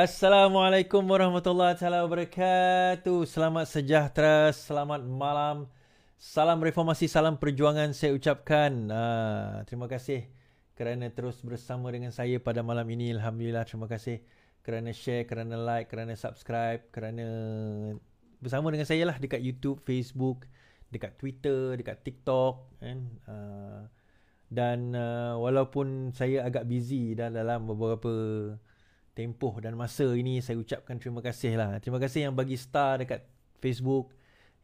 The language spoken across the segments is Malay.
Assalamualaikum warahmatullahi taala wabarakatuh. Selamat sejahtera, selamat malam. Salam reformasi, salam perjuangan saya ucapkan. Terima kasih kerana terus bersama dengan saya pada malam ini. Alhamdulillah, terima kasih kerana share, kerana like, kerana subscribe, kerana bersama dengan saya lah dekat YouTube, Facebook, dekat Twitter, dekat TikTok kan. Dan walaupun saya agak busy dalam beberapa tempoh dan masa ini, saya ucapkan terima kasih lah. Terima kasih yang bagi star dekat Facebook,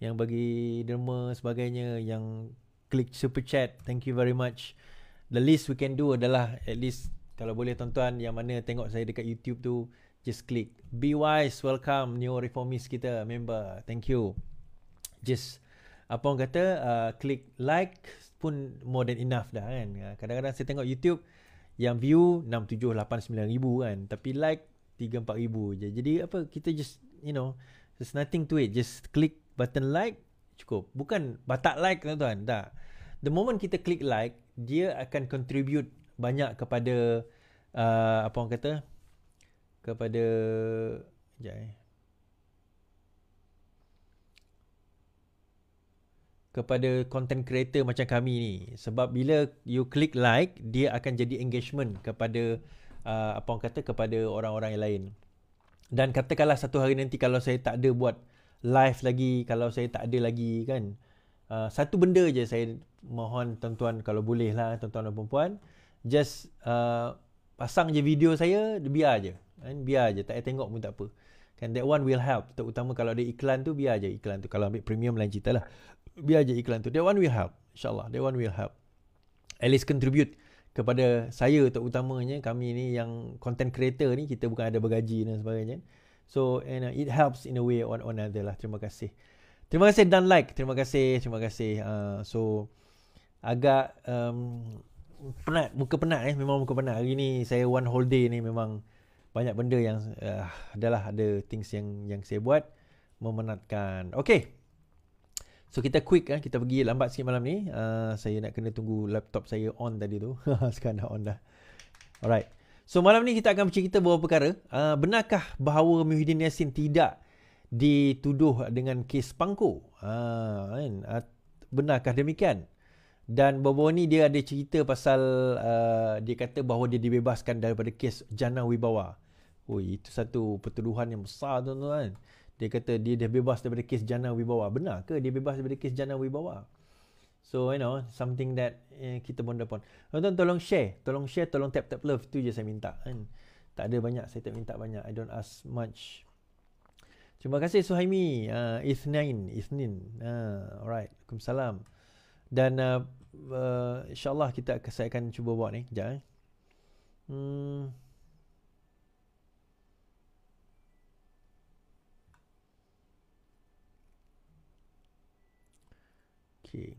yang bagi derma sebagainya, yang klik super chat. Thank you very much. The least we can do adalah at least kalau boleh tuan-tuan yang mana tengok saya dekat YouTube tu, just klik Be Wise, welcome new reformist kita, member. Thank you. Just apa orang kata, klik like pun more than enough dah kan. Kadang-kadang saya tengok YouTube yang view 6, 7, 8, 9 ribu kan, tapi like 3, 4 ribu je. Jadi apa, kita just there's nothing to it, just klik button like cukup. Bukan batak like tuan-tuan, tak. The moment kita klik like, dia akan contribute banyak kepada apa orang kata, kepada kepada content creator macam kami ni. Sebab bila you click like, dia akan jadi engagement kepada apa orang kata, kepada orang-orang yang lain. Dan katakanlah satu hari nanti kalau saya tak ada buat live lagi, kalau saya tak ada lagi kan, satu benda je saya mohon tuan-tuan, kalau boleh lah tuan-tuan dan puan-puan, just pasang je video saya, biar je kan, biar je, tak payah tengok pun tak apa kan. That one will help, terutama kalau ada iklan tu, biar je iklan tu. Kalau ambil premium lain cerita lah, biar je iklan tu. That one will help, insyaAllah. That one will help, at least contribute kepada saya terutamanya. Kami ni yang content creator ni, kita bukan ada bergaji dan sebagainya. So it helps in a way or another lah. Terima kasih. Terima kasih dan like. Terima kasih. So agak penat, muka penat memang muka penat. Hari ni saya one whole day ni memang banyak benda yang ada things yang saya buat memenatkan. Okay, so kita quick kan, kita pergi lambat sikit malam ni. Saya nak kena tunggu laptop saya on tadi tu. Sekarang dah on dah. Alright, so malam ni kita akan bercerita beberapa perkara. Benarkah bahawa Muhyiddin Yassin tidak dituduh dengan kes Pangko? Benarkah demikian? Dan baru-baru ni dia ada cerita pasal dia kata bahawa dia dibebaskan daripada kes Jana Wibawa. Itu satu pertuduhan yang besar tuan-tuan. Dia kata dia dah bebas daripada kes Jana Wibawa. Benar ke dia bebas daripada kes Jana Wibawa? So something that kita bonda pun. Tuan-tuan tolong share, tolong tap love, tu je saya minta kan. Tak ada banyak, saya tak minta banyak. I don't ask much. Terima kasih Suhaimi, Ithnin. Alright, Waalaikumsalam. Dan insyaAllah saya akan cuba buat ni kejap. Okay.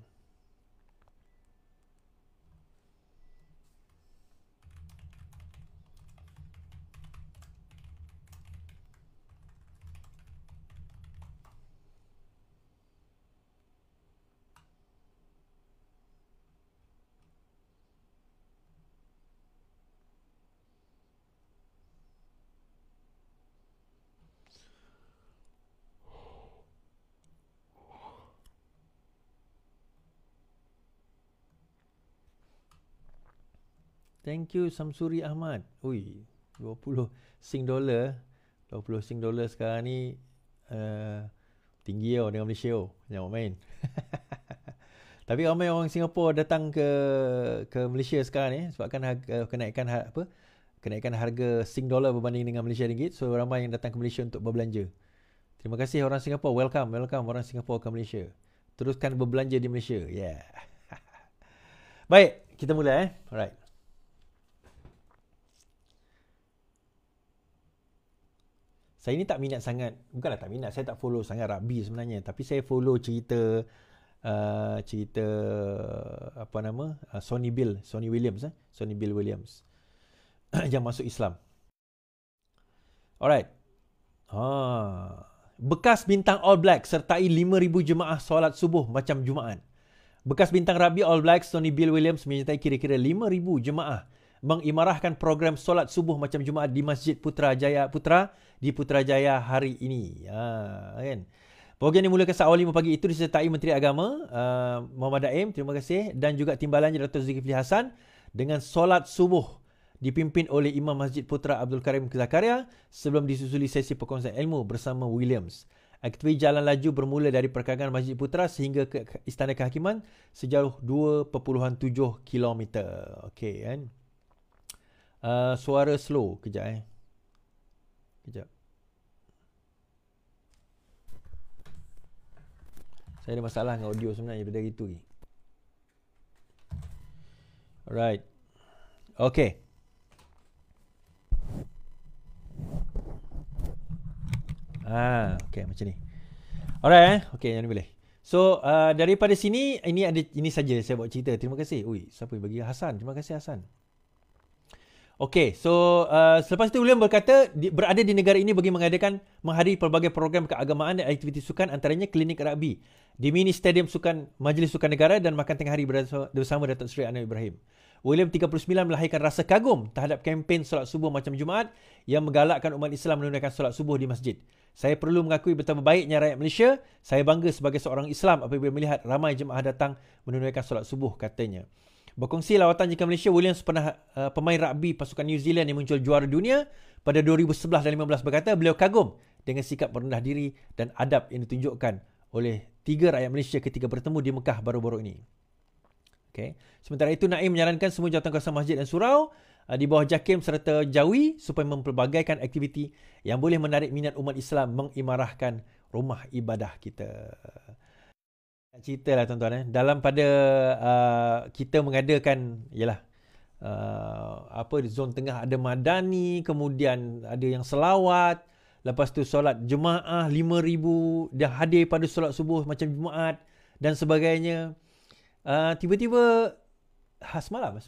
Thank you Samsuri Ahmad. 20 Sing dollar. 20 Sing dollar sekarang ni tinggi dengan Malaysia. Jangan main. Tapi ramai orang Singapura datang ke Malaysia sekarang ni sebabkan kenaikan harga Sing dollar berbanding dengan Malaysia ringgit. So ramai yang datang ke Malaysia untuk berbelanja. Terima kasih orang Singapura. Welcome orang Singapura ke Malaysia. Teruskan berbelanja di Malaysia. Yeah. Baik, kita mula Alright. Saya ni tak minat sangat, bukanlah tak minat, saya tak follow sangat rugby sebenarnya, tapi saya follow cerita apa nama, Sonny Bill Williams yang masuk Islam. Alright. Bekas bintang All Blacks sertai 5,000 jemaah solat subuh macam Jumaat. Bekas bintang rugby All Blacks Sonny Bill Williams menyertai kira-kira 5,000 jemaah mengimarahkan program solat subuh macam Jumaat di Masjid Putrajaya di Putrajaya hari ini. Kan? Program ini mulakan saat awal 5 pagi itu disertai Menteri Agama Muhammad Daim, terima kasih, dan juga Timbalannya Dato' Zulkifli Hasan dengan solat subuh dipimpin oleh Imam Masjid Putra Abdul Karim Zakaria sebelum disusuli sesi perkongsian ilmu bersama Williams. Aktiviti jalan laju bermula dari perkarangan Masjid Putra sehingga ke Istana Kehakiman sejauh 2.7 km. Okey kan. Suara slow kejap Kejap. Saya ada masalah dengan audio sebenarnya pada hari itu. Alright. Okey. Okey macam ni. Alright. Okey, yang ni boleh. So, daripada sini ini saja saya buat cerita. Terima kasih. Ui, siapa yang bagi? Hasan. Terima kasih Hasan. Okey, so selepas itu William berkata berada di negara ini bagi menghadiri pelbagai program keagamaan dan aktiviti sukan, antaranya klinik rugby di mini stadium sukan Majlis Sukan Negara dan makan tengah hari bersama Datuk Seri Anwar Ibrahim. William 39 melahirkan rasa kagum terhadap kempen solat subuh macam Jumaat yang menggalakkan umat Islam menunaikan solat subuh di masjid. Saya perlu mengakui betapa baiknya rakyat Malaysia. Saya bangga sebagai seorang Islam apabila melihat ramai jemaah datang menunaikan solat subuh, katanya. Berkongsi lawatan jika Malaysia, Williams pernah pemain rugby pasukan New Zealand yang muncul juara dunia pada 2011 dan 2015 berkata beliau kagum dengan sikap merendah diri dan adab yang ditunjukkan oleh 3 rakyat Malaysia ketika bertemu di Mekah baru-baru ini. Okay. Sementara itu, Naim menyarankan semua jawatankuasa masjid dan surau di bawah JAKIM serta Jawi supaya mempelbagaikan aktiviti yang boleh menarik minat umat Islam mengimarahkan rumah ibadah kita. Cerita lah tuan-tuan. Dalam pada kita mengadakan di zon tengah ada madani, kemudian ada yang selawat, lepas tu solat jemaah 5,000 dah hadir pada solat subuh macam Jumaat dan sebagainya. Tiba-tiba semalam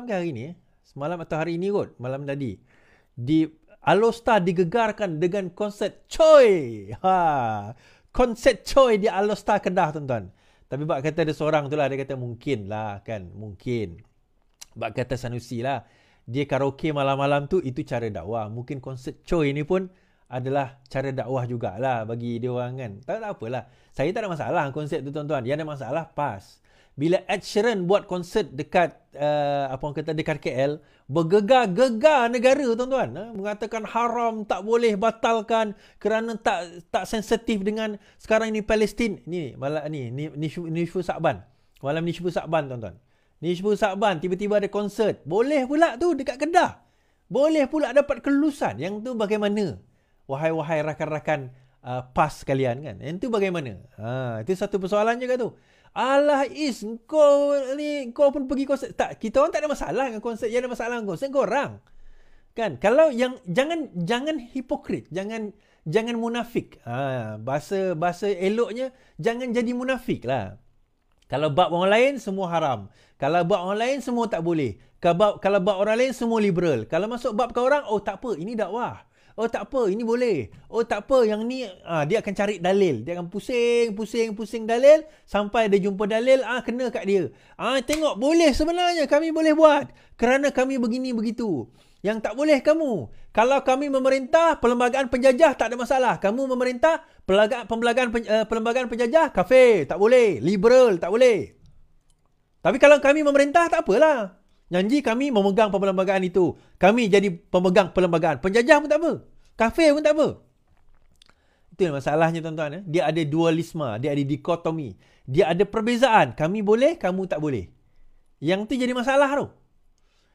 ke hari ni, semalam atau hari ini kot, malam tadi, di Alostar digegarkan dengan konsert Choi. Konsert Choi di Alostar Kedah, tuan-tuan. Tapi bak kata ada seorang tu lah, dia kata mungkin lah kan, mungkin. Bak kata Sanusi lah, dia karaoke malam-malam tu itu cara dakwah. Mungkin konsert Choi ni pun adalah cara dakwah jugalah bagi dia orang kan. Tak apalah. Saya tak ada masalah konsep tu, tuan-tuan. Yang ada masalah PAS. Bila Ed Sheeran buat konsert dekat dekat KL, bergegar-gegar negara, tuan-tuan. Mengatakan haram, tak boleh batalkan kerana tak sensitif dengan sekarang ini Palestin. Ni Nishfu Sa'ban. Malam Nishfu Sa'ban, tuan-tuan. Nishfu Sa'ban tiba-tiba ada konsert. Boleh pula tu dekat Kedah. Boleh pula dapat kelulusan. Yang tu bagaimana? Wahai rakan-rakan PAS kalian kan. Yang tu bagaimana? Itu satu persoalan juga tu. Alah Is, kau pun pergi konsert. Tak, kita orang tak ada masalah dengan konsert. Yang ada masalah dengan konsert kau orang. Kan? Kalau yang jangan hipokrit, jangan munafik. Bahasa eloknya jangan jadi munafik lah. Kalau bab orang lain semua haram. Kalau bab orang lain semua tak boleh. Kalau bab orang lain semua liberal. Kalau masuk bab kau orang, oh tak apa, ini dakwah. Oh tak apa, ini boleh. Oh tak apa, yang ni dia akan cari dalil. Dia akan pusing dalil sampai dia jumpa dalil, kena kat dia. Tengok, boleh sebenarnya, kami boleh buat kerana kami begini begitu. Yang tak boleh kamu. Kalau kami memerintah perlembagaan penjajah tak ada masalah. Kamu memerintah perlembagaan penjajah kafir, tak boleh. Liberal tak boleh. Tapi kalau kami memerintah tak apalah. Janji kami memegang perlembagaan itu. Kami jadi pemegang perlembagaan. Penjajah pun tak apa. Kafir pun tak apa. Itu masalahnya, tuan-tuan. Dia ada dualisme. Dia ada dikotomi. Dia ada perbezaan. Kami boleh, kamu tak boleh. Yang tu jadi masalah tu.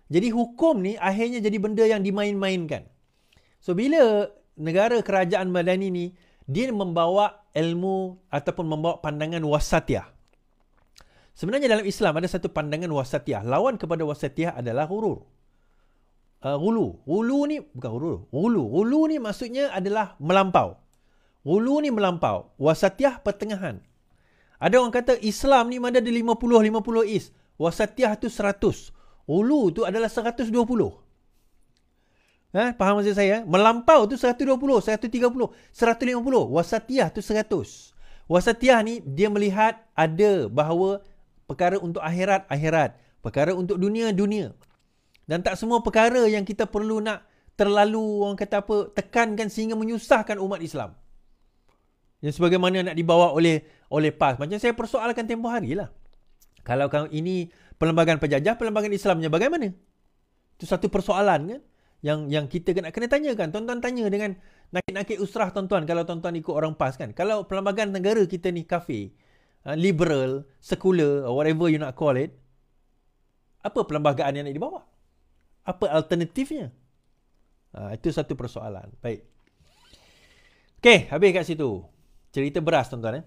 Jadi hukum ni akhirnya jadi benda yang dimain-mainkan. So bila negara kerajaan madani ni, dia membawa ilmu ataupun membawa pandangan wasatiyah. Sebenarnya dalam Islam ada satu pandangan wasatiyah. Lawan kepada wasatiyah adalah ghulul. Ghulu ni bukan ghulul. Ghulu ni maksudnya adalah melampau. Ghulu ni melampau. Wasatiyah pertengahan. Ada orang kata Islam ni mana ada 50 is. Wasatiyah tu 100. Ghulu tu adalah 120. Faham maksud saya? Melampau tu 120, 130, 150. Wasatiyah tu 100. Wasatiyah ni dia melihat ada bahawa perkara untuk akhirat, perkara untuk dunia. Dan tak semua perkara yang kita perlu nak terlalu, orang kata apa, tekankan sehingga menyusahkan umat Islam. Yang sebagaimana nak dibawa oleh PAS. Macam saya persoalkan tempoh hari lah. Kalau ini perlembagaan penjajah, perlembagaan Islamnya bagaimana? Itu satu persoalan kan? Yang kita kena tanyakan. Tuan-tuan tanya dengan nakit-nakit usrah tuan-tuan kalau tuan-tuan ikut orang PAS kan. Kalau perlembagaan negara kita ni kafir, liberal, sekular, or whatever you nak call it, apa perlembagaan yang nak dibawa? Apa alternatifnya? Itu satu persoalan. Baik. Okey, habis kat situ. Cerita beras tuan-tuan.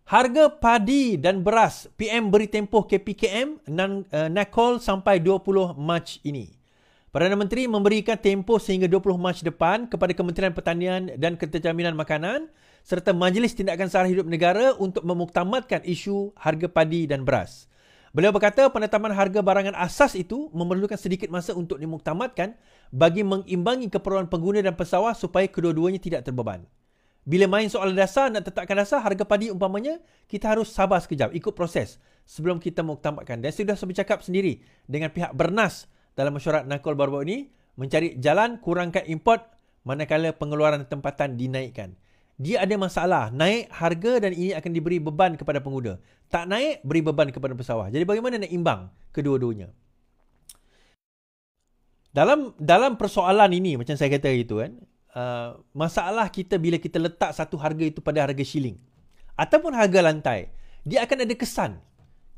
Harga padi dan beras, PM beri tempoh KPKM nakol sampai 20 Mac ini. Perdana Menteri memberikan tempoh sehingga 20 Mac depan kepada Kementerian Pertanian dan Keterjaminan Makanan serta Majlis Tindakan Sara Hidup Negara untuk memuktamadkan isu harga padi dan beras. Beliau berkata penetapan harga barangan asas itu memerlukan sedikit masa untuk dimuktamadkan bagi mengimbangi keperluan pengguna dan pesawah supaya kedua-duanya tidak terbeban. Bila main soal dasar, nak tetapkan dasar harga padi umpamanya, kita harus sabar sekejap, ikut proses sebelum kita muktamadkan. Dan sudah saya bercakap sendiri dengan pihak Bernas dalam mesyuarat nakol baru-baru ini, mencari jalan kurangkan import manakala pengeluaran tempatan dinaikkan. Dia ada masalah, naik harga dan ini akan diberi beban kepada pengguna. Tak naik, beri beban kepada pesawah. Jadi bagaimana nak imbang kedua-duanya? Dalam persoalan ini, macam saya kata itu kan, masalah kita bila kita letak satu harga itu pada harga shilling ataupun harga lantai, dia akan ada kesan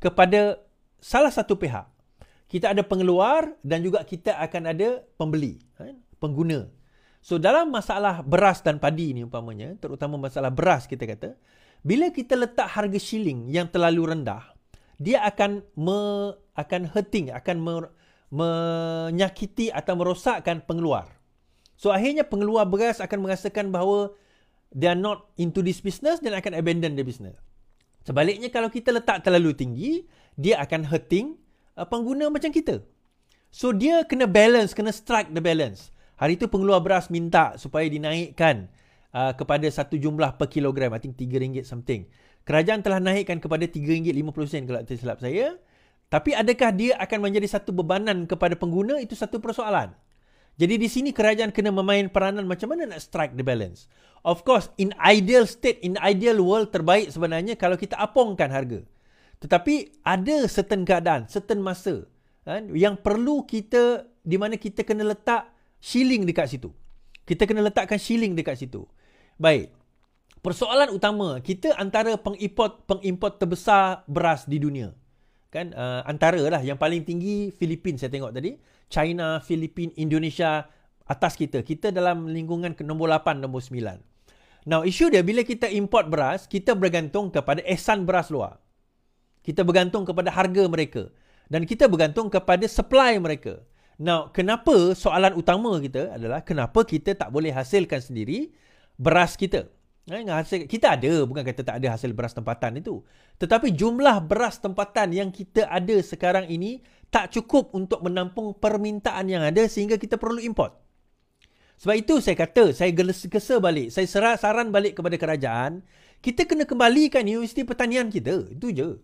kepada salah satu pihak. Kita ada pengeluar dan juga kita akan ada pembeli, pengguna. So dalam masalah beras dan padi ni umpamanya, terutama masalah beras kita kata, bila kita letak harga shilling yang terlalu rendah, dia akan hurting, akan menyakiti atau merosakkan pengeluar. So akhirnya pengeluar beras akan merasakan bahawa they are not into this business dan akan abandon the business. Sebaliknya kalau kita letak terlalu tinggi, dia akan hurting pengguna macam kita. So dia kena balance, kena strike the balance. Hari itu pengeluar beras minta supaya dinaikkan kepada satu jumlah per kilogram, I think RM3 something. Kerajaan telah naikkan kepada RM3.50 kalau tak silap saya. Tapi adakah dia akan menjadi satu bebanan kepada pengguna? Itu satu persoalan. Jadi di sini kerajaan kena memain peranan macam mana nak strike the balance. Of course, in ideal state, in ideal world, terbaik sebenarnya kalau kita apungkan harga. Tetapi ada certain keadaan, certain masa yang perlu kita, di mana kita kena letak shilling dekat situ. Kita kena letakkan shilling dekat situ. Baik. Persoalan utama, kita antara pengimport terbesar beras di dunia. Kan antara lah yang paling tinggi Filipin saya tengok tadi, China, Filipin, Indonesia atas kita. Kita dalam lingkungan ke nombor 8, nombor 9. Now isu dia bila kita import beras, kita bergantung kepada ehsan beras luar. Kita bergantung kepada harga mereka dan kita bergantung kepada supply mereka. Now, kenapa soalan utama kita adalah kenapa kita tak boleh hasilkan sendiri beras kita? Kita ada, bukan kata tak ada hasil beras tempatan itu. Tetapi jumlah beras tempatan yang kita ada sekarang ini tak cukup untuk menampung permintaan yang ada sehingga kita perlu import. Sebab itu saya kata, saya gesa balik, saya saran balik kepada kerajaan, kita kena kembalikan Universiti Pertanian kita. Itu je.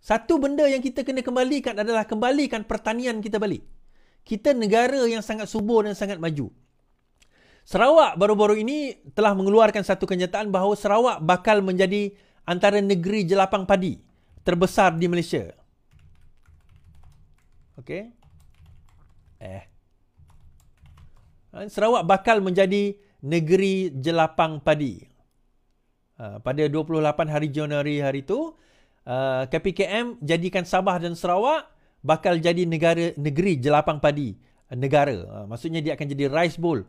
Satu benda yang kita kena kembalikan adalah kembalikan pertanian kita balik. Kita negara yang sangat subur dan sangat maju. Sarawak baru-baru ini telah mengeluarkan satu kenyataan bahawa Sarawak bakal menjadi antara negeri jelapang padi terbesar di Malaysia. Okey. Sarawak bakal menjadi negeri jelapang padi. Pada 28 hari Januari hari itu, KPKM jadikan Sabah dan Sarawak bakal jadi negeri jelapang padi negara. Maksudnya dia akan jadi rice bowl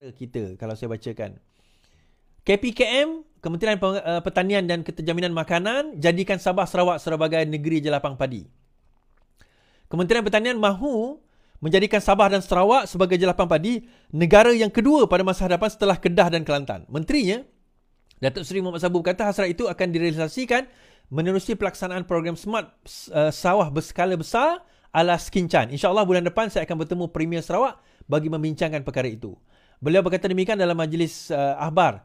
kita kalau saya bacakan. KPKM, Kementerian Pertanian dan Keterjaminan Makanan, jadikan Sabah Sarawak sebagai negeri jelapang padi. Kementerian Pertanian mahu menjadikan Sabah dan Sarawak sebagai jelapang padi negara yang kedua pada masa hadapan setelah Kedah dan Kelantan. Menterinya, Datuk Seri Mohamed Sabu berkata hasrat itu akan direalisasikan menerusi pelaksanaan program Smart Sawah berskala besar ala Skincan. InsyaAllah bulan depan saya akan bertemu Premier Sarawak bagi membincangkan perkara itu. Beliau berkata demikian dalam majlis akhbar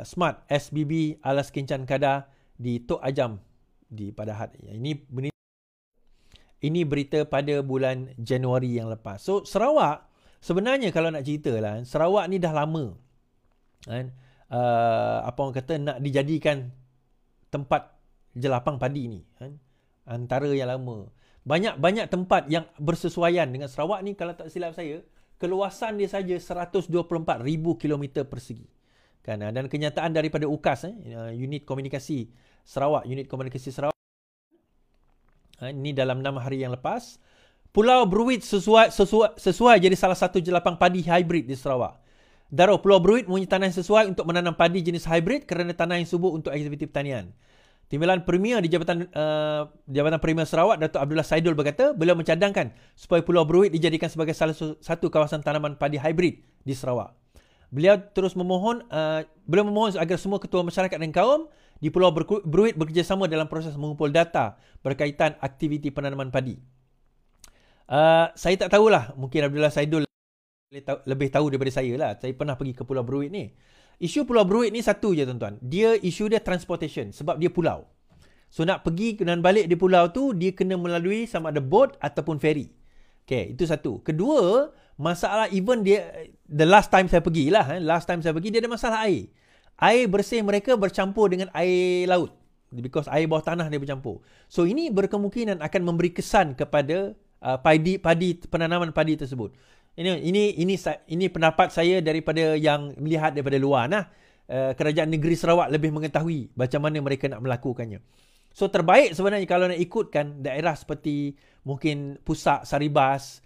Smart SBB ala Skincan Kada di Tok Ajam di Padahat. Ini Ini berita pada bulan Januari yang lepas. So, Sarawak, sebenarnya kalau nak cerita lah, Sarawak ni dah lama. Kan? Apa orang kata, nak dijadikan tempat jelapang padi ni. Kan? Antara yang lama. Banyak tempat yang bersesuaian dengan Sarawak ni, kalau tak silap saya, keluasan dia saja 124,000 km persegi. Kan? Dan kenyataan daripada UKAS, Unit Komunikasi Sarawak, ini dalam 6 hari yang lepas, Pulau Bruit sesuai jadi salah satu jelapang padi hybrid di Sarawak. Darul Pulau Bruit mempunyai tanah yang sesuai untuk menanam padi jenis hybrid kerana tanah yang subur untuk aktiviti pertanian. Timbalan Premier di Jabatan Premier Sarawak, Datuk Abdullah Saidul berkata, beliau mencadangkan supaya Pulau Bruit dijadikan sebagai salah satu kawasan tanaman padi hybrid di Sarawak. Beliau terus memohon agar semua ketua masyarakat dan kaum di Pulau Bruit bekerjasama dalam proses mengumpul data berkaitan aktiviti penanaman padi. Saya tak tahulah, mungkin Abdullah Saidul lebih tahu daripada saya lah. Saya pernah pergi ke Pulau Bruit ni. Isu Pulau Bruit ni satu je tuan-tuan. Isu dia transportation sebab dia pulau. So nak pergi dan balik di pulau tu, dia kena melalui sama ada boat ataupun ferry. Okay, itu satu. Kedua, masalah even dia, the last time saya pergi dia ada masalah air. Air bersih mereka bercampur dengan air laut. Because air bawah tanah dia bercampur. So ini berkemungkinan akan memberi kesan kepada penanaman padi tersebut. Ini pendapat saya daripada yang melihat daripada luar nah. Kerajaan negeri Sarawak lebih mengetahui macam mana mereka nak melakukannya. So terbaik sebenarnya kalau nak ikutkan daerah seperti mungkin Pusak, Saribas,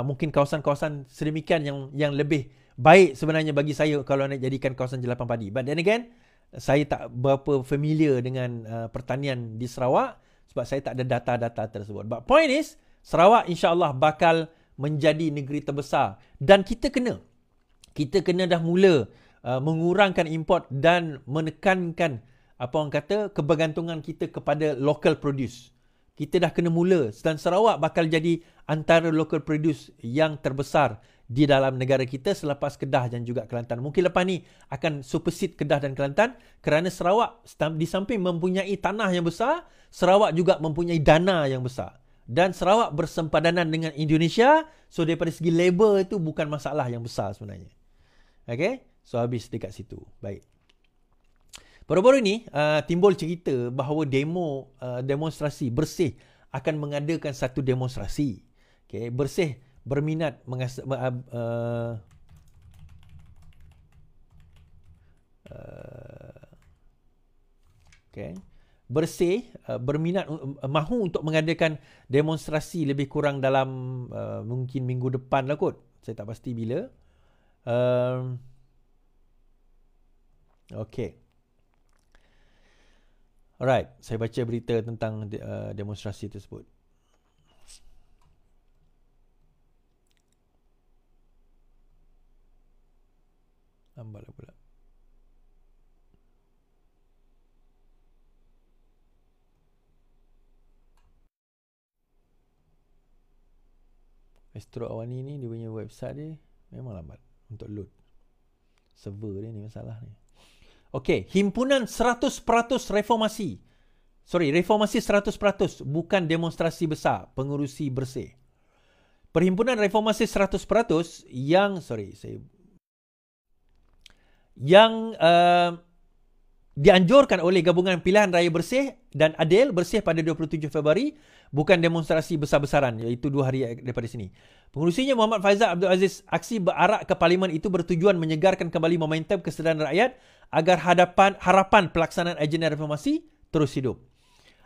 mungkin kawasan-kawasan sedemikian yang lebih baik sebenarnya bagi saya kalau nak jadikan kawasan jelapang padi. But then again, saya tak berapa familiar dengan pertanian di Sarawak sebab saya tak ada data-data tersebut. But point is, Sarawak insya-Allah bakal menjadi negeri terbesar dan kita kena dah mula mengurangkan import dan menekankan apa orang kata kebergantungan kita kepada local produce. Kita dah kena mula dan Sarawak bakal jadi antara local produce yang terbesar di dalam negara kita selepas Kedah dan juga Kelantan. Mungkin lepas ni akan supersede Kedah dan Kelantan kerana Sarawak di samping mempunyai tanah yang besar, Sarawak juga mempunyai dana yang besar. Dan Sarawak bersempadanan dengan Indonesia. So daripada segi labor itu bukan masalah yang besar sebenarnya. Okay. So habis dekat situ. Baik. Baru-baru ini timbul cerita bahawa demonstrasi Bersih akan mengadakan satu demonstrasi. Okay. Bersih berminat okay. Bersih berminat mahu untuk mengadakan demonstrasi lebih kurang dalam mungkin minggu depan lah kot. Saya tak pasti bila. Okay. Alright, saya baca berita tentang demonstrasi tersebut. Lambat lah pula. Astro Awani ni dia punya website dia memang lambat untuk load. Server dia ni masalah ni. Okey, himpunan 100% reformasi. Reformasi 100% bukan demonstrasi besar pengurusi Bersih. Perhimpunan Reformasi 100% yang dianjurkan oleh Gabungan Pilihan Raya Bersih dan Adil Bersih pada 27 Februari bukan demonstrasi besar-besaran, iaitu 2 hari daripada sini. Pengurusinya Muhammad Faizal Abdul Aziz, aksi berarak ke Parlimen itu bertujuan menyegarkan kembali momentum kesedaran rakyat agar harapan pelaksanaan agenda reformasi terus hidup.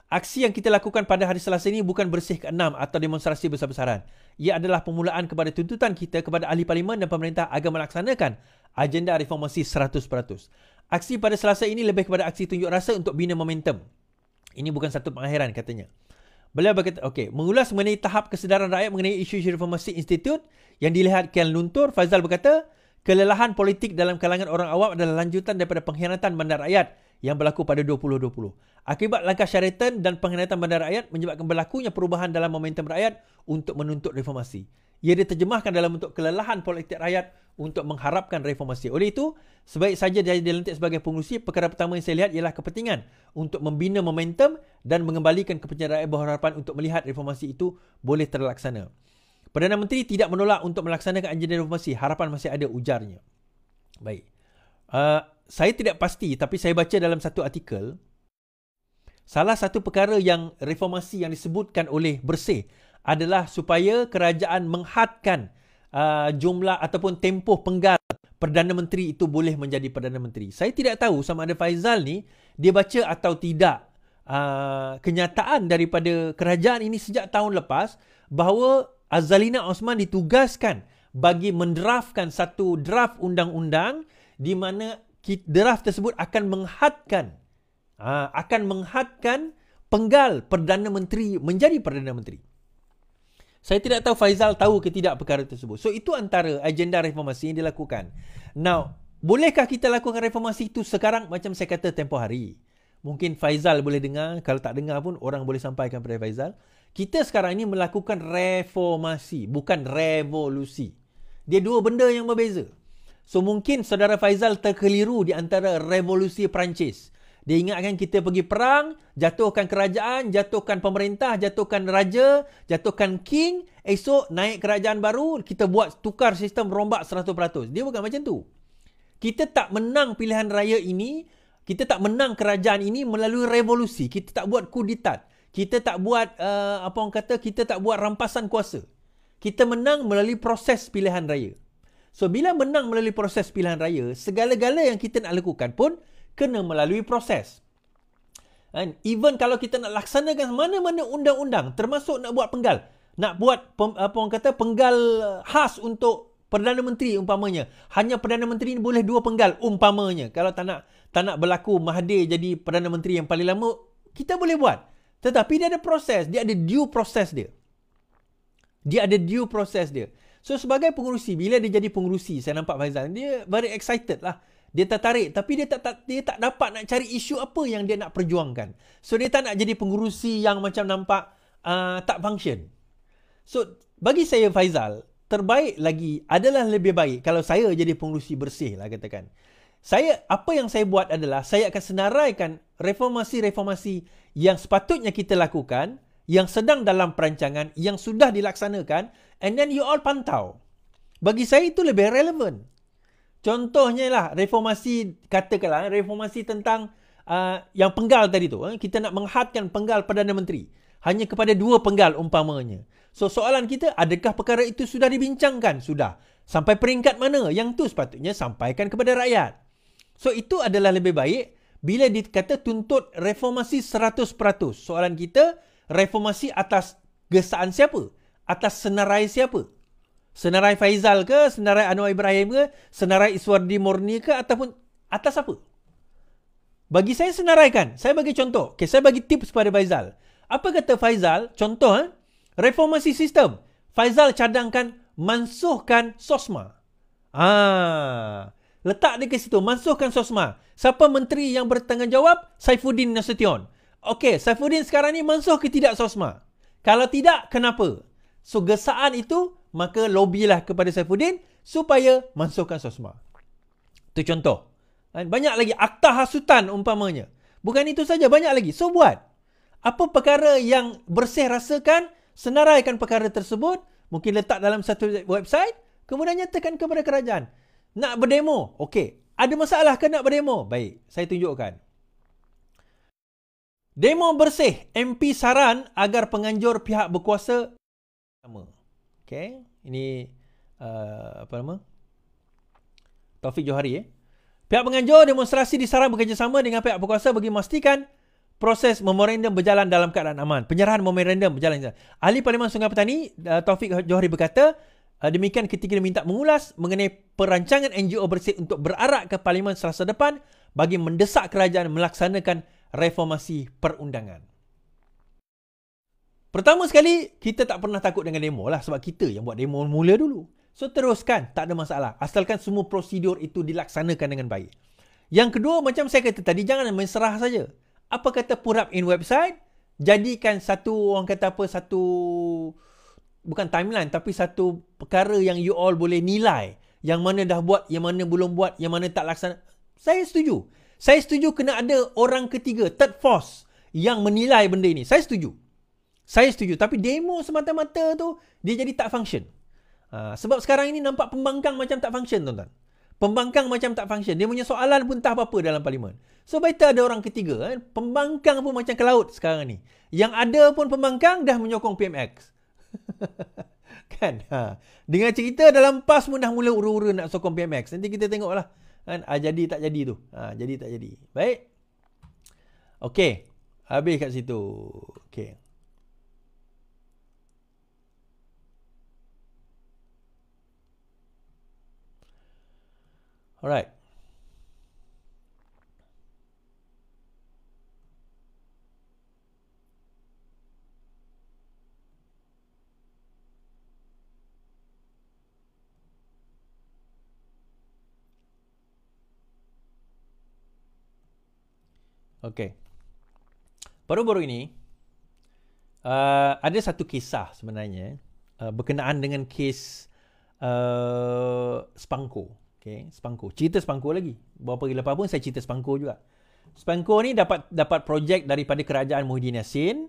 Aksi yang kita lakukan pada hari Selasa ini bukan Bersih ke-6 atau demonstrasi besar-besaran. Ia adalah permulaan kepada tuntutan kita kepada ahli Parlimen dan pemerintah agar melaksanakan agenda reformasi 100%. Aksi pada Selasa ini lebih kepada aksi tunjuk rasa untuk bina momentum. Ini bukan satu pengakhiran katanya. Beliau berkata, mengulas mengenai tahap kesedaran rakyat mengenai isu-isu reformasi institut yang dilihatkan luntur, Faizal berkata, kelelahan politik dalam kalangan orang awam adalah lanjutan daripada pengkhianatan bandar rakyat yang berlaku pada 2020. Akibat langkah Sheraton dan pengkhianatan bandar rakyat menyebabkan berlakunya perubahan dalam momentum rakyat untuk menuntut reformasi. ia diterjemahkan dalam bentuk kelelahan politik rakyat untuk mengharapkan reformasi. Oleh itu, sebaik saja dia dilantik sebagai pengurusi, perkara pertama yang saya lihat ialah kepentingan untuk membina momentum dan mengembalikan kepercayaan rakyat berharapan untuk melihat reformasi itu boleh terlaksana. Perdana Menteri tidak menolak untuk melaksanakan agenda reformasi. Harapan masih ada, ujarnya. Baik. Saya tidak pasti, tapi saya baca dalam satu artikel, salah satu perkara yang reformasi yang disebutkan oleh Bersih adalah supaya kerajaan menghadkan jumlah ataupun tempoh penggal Perdana Menteri itu boleh menjadi Perdana Menteri. Saya tidak tahu sama ada Faizal ni dia baca atau tidak kenyataan daripada kerajaan ini sejak tahun lepas bahawa Azalina Osman ditugaskan bagi mendraftkan satu draft undang-undang di mana draft tersebut akan menghadkan penggal Perdana Menteri menjadi Perdana Menteri. Saya tidak tahu Faizal tahu ke tidak perkara tersebut. So, itu antara agenda reformasi yang dilakukan. Now, bolehkah kita lakukan reformasi itu sekarang? Macam saya kata tempoh hari. Mungkin Faizal boleh dengar. Kalau tak dengar pun, orang boleh sampaikan kepada Faizal. Kita sekarang ini melakukan reformasi, bukan revolusi. Dia dua benda yang berbeza. So, mungkin saudara Faizal terkeliru di antara revolusi Perancis. Dia ingatkan kita pergi perang, jatuhkan kerajaan, jatuhkan pemerintah, jatuhkan raja, jatuhkan king. Esok naik kerajaan baru, kita buat tukar sistem rombak 100%. Dia bukan macam tu. Kita tak menang pilihan raya ini, kita tak menang kerajaan ini melalui revolusi. Kita tak buat kuditat. Kita tak buat, kita tak buat rampasan kuasa. Kita menang melalui proses pilihan raya. So, bila menang melalui proses pilihan raya, segala-gala yang kita nak lakukan pun kena melalui proses. And even kalau kita nak laksanakan mana-mana undang-undang, termasuk nak buat penggal, nak buat penggal khas untuk Perdana Menteri umpamanya. Hanya Perdana Menteri ni boleh 2 penggal umpamanya. Kalau tak nak berlaku Mahathir jadi Perdana Menteri yang paling lama, kita boleh buat. Tetapi dia ada proses, dia ada due process dia. So, sebagai pengurusi, bila dia jadi pengurusi, saya nampak Faizal, dia very excited lah. Dia tertarik, tapi dia tak dapat nak cari isu apa yang dia nak perjuangkan. So, dia tak nak jadi pengurusi yang macam nampak tak function. So, bagi saya Faizal, terbaik lagi adalah lebih baik kalau saya jadi pengurusi Bersih lah katakan. Apa yang saya buat adalah, saya akan senaraikan reformasi-reformasi yang sepatutnya kita lakukan, yang sedang dalam perancangan, yang sudah dilaksanakan, and then you all pantau. Bagi saya itu lebih relevan. Contohnya lah, reformasi, katakanlah, reformasi tentang yang penggal tadi tu. Kita nak menghadkan penggal Perdana Menteri. Hanya kepada 2 penggal umpamanya. So, soalan kita, adakah perkara itu sudah dibincangkan? Sudah. Sampai peringkat mana? Yang tu sepatutnya sampaikan kepada rakyat. So, itu adalah lebih baik bila dikata tuntut reformasi 100%. Soalan kita, reformasi atas gesaan siapa? Atas senarai siapa? Senarai Faizal ke, senarai Anwar Ibrahim ke, senarai Iswardi Morni ke, ataupun atas apa? Bagi saya senaraikan. Saya bagi contoh. Okay, saya bagi tips kepada Faizal. Apa kata Faizal? Contoh, reformasi sistem. Faizal cadangkan mansuhkan SOSMA. Letak dia ke situ. Mansuhkan SOSMA. Siapa menteri yang bertanggungjawab? Saifuddin Nasution. Okey, Saifuddin sekarang ni mansuh ke tidak SOSMA? Kalau tidak, kenapa? So, gesaan itu, maka lobbylah kepada Saifuddin supaya mansuhkan SOSMA. Itu contoh. Banyak lagi. Akta hasutan umpamanya. Bukan itu saja, banyak lagi. So, buat. Apa perkara yang Bersih rasakan, senaraikan perkara tersebut, mungkin letak dalam satu website, kemudian nyatakan kepada kerajaan. Nak berdemo? Okey. Ada masalah ke nak berdemo? Baik, saya tunjukkan. Demo Bersih. MP saran agar penganjur pihak berkuasa sama. Okey. Ini Taufik Johari. Pihak penganjur demonstrasi disarankan bekerjasama dengan pihak berkuasa bagi memastikan proses memorandum berjalan dalam keadaan aman. Penyerahan memorandum berjalan. Ahli Parlimen Sungai Petani Taufik Johari berkata, demikian ketika diminta mengulas mengenai perancangan NGO Bersih untuk berarak ke Parlimen Selasa depan bagi mendesak kerajaan melaksanakan reformasi perundangan. Pertama sekali, kita tak pernah takut dengan demo lah sebab kita yang buat demo mula dulu. So, teruskan. Tak ada masalah. Asalkan semua prosedur itu dilaksanakan dengan baik. Yang kedua, macam saya kata tadi, jangan menserah saja. Apa kata put up in website? Jadikan satu, orang kata apa, satu bukan timeline, tapi satu perkara yang you all boleh nilai. Yang mana dah buat, yang mana belum buat, yang mana tak laksana. Saya setuju. Saya setuju kena ada orang ketiga, third force yang menilai benda ini. Saya setuju. Saya setuju. Tapi demo semata-mata tu, dia jadi tak function. Sebab sekarang ini nampak pembangkang macam tak function, tuan-tuan. Pembangkang macam tak function. Dia punya soalan pun tak apa-apa dalam parlimen. So, better ada orang ketiga. Pembangkang pun macam ke laut sekarang ni. Yang ada pun pembangkang dah menyokong PMX. Kan? Dengan cerita dalam PAS pun dah mula ura-ura nak sokong PMX. Nanti kita tengoklah. Kan? Jadi tak jadi tu. Jadi tak jadi. Baik. Okey. Habis kat situ. Okey. Alright. Okey. Baru-baru ini ada satu kisah sebenarnya berkenaan dengan kes Spangko. Okay, Spangko. Cerita Spangko lagi. Berapa hari lepas pun saya cerita Spangko juga. Spangko ni dapat projek daripada kerajaan Muhyiddin Yassin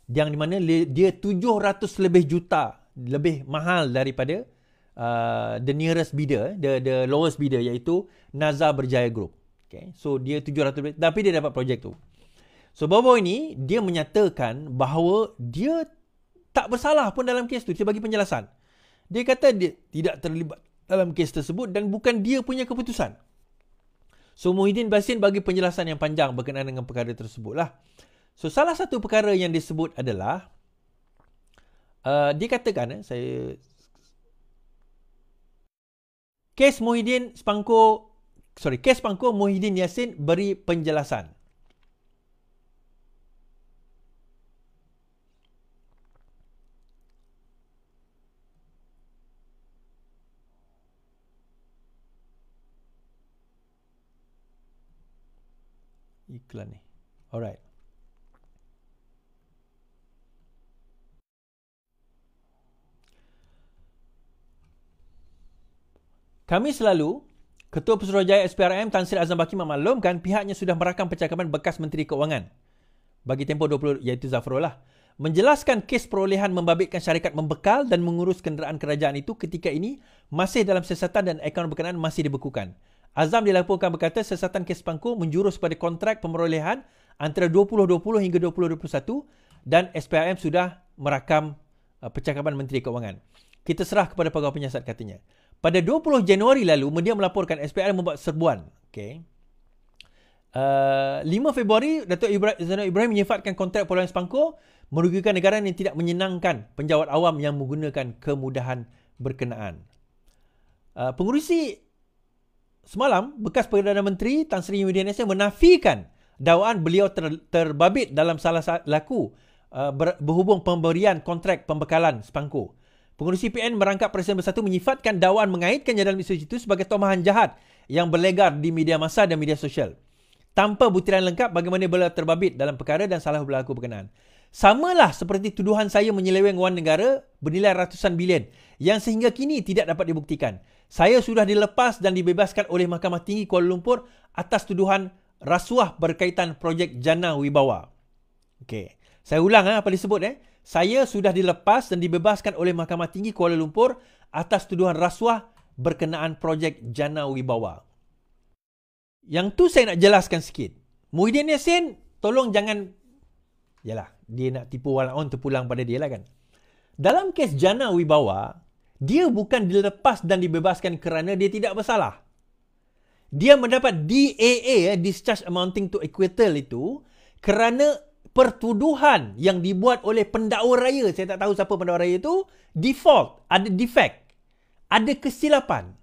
yang di mana dia 700 lebih juta lebih mahal daripada the nearest bidder, the lowest bidder, iaitu Nazar Berjaya Group. Okay, so dia 700 lebih, tapi dia dapat projek tu. So baru-baru ini dia menyatakan bahawa dia tak bersalah pun dalam kes tu. Dia bagi penjelasan. Dia kata dia tidak terlibat dalam kes tersebut dan bukan dia punya keputusan. So Muhyiddin Yassin bagi penjelasan yang panjang berkenaan dengan perkara tersebut lah. So salah satu perkara yang disebut adalah dia katakan kes Spangko Muhyiddin Yassin beri penjelasan. Iklan ni. Alright. Kami selalu, Ketua Pesuruhjaya SPRM Tan Sri Azam Baki memaklumkan pihaknya sudah merakam percakapan bekas Menteri Keuangan bagi tempoh 20, iaitu Zafrul lah, menjelaskan kes perolehan membabitkan syarikat membekal dan mengurus kenderaan kerajaan itu ketika ini masih dalam siasatan dan akaun berkenaan masih dibekukan. Azam dilaporkan berkata siasatan kes Spangko menjurus pada kontrak pemerolehan antara 2020 hingga 2021 dan SPRM sudah merakam percakapan Menteri Keuangan. Kita serah kepada pegawai penyiasat, katanya. Pada 20 Januari lalu, media melaporkan SPRM membuat serbuan. Okay. 5 Februari, Datuk Zainal Ibrahim menyifatkan kontrak perolehan Spangko merugikan negara yang tidak menyenangkan penjawat awam yang menggunakan kemudahan berkenaan. Pengurusi semalam, bekas Perdana Menteri Tan Sri Muhyiddin Yassin menafikan dakwaan beliau terbabit dalam salah laku berhubung pemberian kontrak pembekalan Spangko. Pengurusi PN merangkap Presiden Bersatu menyifatkan dakwaan mengaitkannya dalam isu itu sebagai tomahan jahat yang berlegar di media massa dan media sosial. Tanpa butiran lengkap bagaimana beliau terbabit dalam perkara dan salah berlaku berkenaan. Samalah seperti tuduhan saya menyeleweng wang negara bernilai ratusan bilion yang sehingga kini tidak dapat dibuktikan. Saya sudah dilepas dan dibebaskan oleh Mahkamah Tinggi Kuala Lumpur atas tuduhan rasuah berkaitan projek Jana Wibawa. Okey. Saya ulang apa disebut. Saya sudah dilepas dan dibebaskan oleh Mahkamah Tinggi Kuala Lumpur atas tuduhan rasuah berkenaan projek Jana Wibawa. Yang tu saya nak jelaskan sikit. Muhyiddin Yassin, tolong jangan... Yalah, dia nak tipu walaupun terpulang pada dia lah kan. Dalam kes Jana Wibawa, dia bukan dilepas dan dibebaskan kerana dia tidak bersalah. Dia mendapat DAA, Discharge Amounting to Acquittal itu, kerana pertuduhan yang dibuat oleh pendakwa raya, saya tak tahu siapa pendakwa raya itu, default, ada defect, ada kesilapan.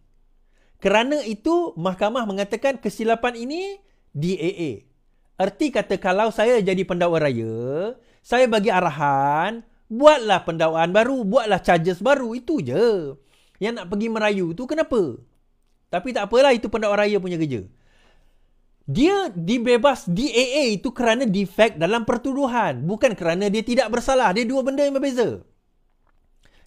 Kerana itu, mahkamah mengatakan kesilapan ini DAA. Erti kata kalau saya jadi pendakwa raya, saya bagi arahan, buatlah pendakwaan baru, buatlah charges baru, itu je. Yang nak pergi merayu tu kenapa? Tapi tak apalah, itu pendakwa raya punya kerja. Dia dibebas DAA itu kerana defect dalam pertuduhan, bukan kerana dia tidak bersalah. Dia dua benda yang berbeza.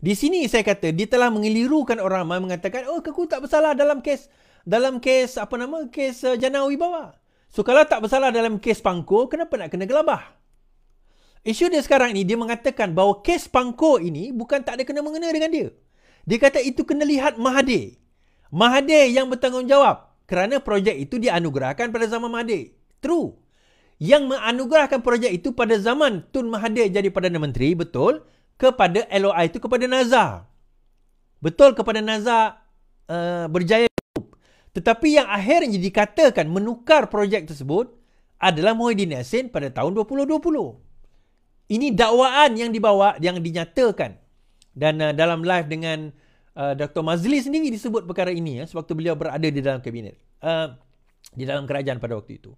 Di sini saya kata dia telah mengelirukan orang ramai mengatakan Keku tak bersalah dalam kes Jana Wibawa. So kalau tak bersalah dalam kes Pangko, kenapa nak kena gelabah? Isu dia sekarang ni dia mengatakan bahawa kes Pangko ini bukan tak ada kena-mengena dengan dia. Dia kata itu kena lihat Mahathir. Mahathir yang bertanggungjawab kerana projek itu dianugerahkan pada zaman Mahathir. True. Yang menganugerahkan projek itu pada zaman Tun Mahathir jadi Perdana Menteri, betul, kepada LOI itu kepada Nazar. Betul, kepada Nazar Berjaya. Tetapi yang akhirnya dikatakan menukar projek tersebut adalah Muhyiddin Yassin pada tahun 2020. Ini dakwaan yang dibawa, yang dinyatakan. Dan dalam live dengan Dr. Mazli sendiri disebut perkara ini sewaktu beliau berada di dalam kabinet. Di dalam kerajaan pada waktu itu.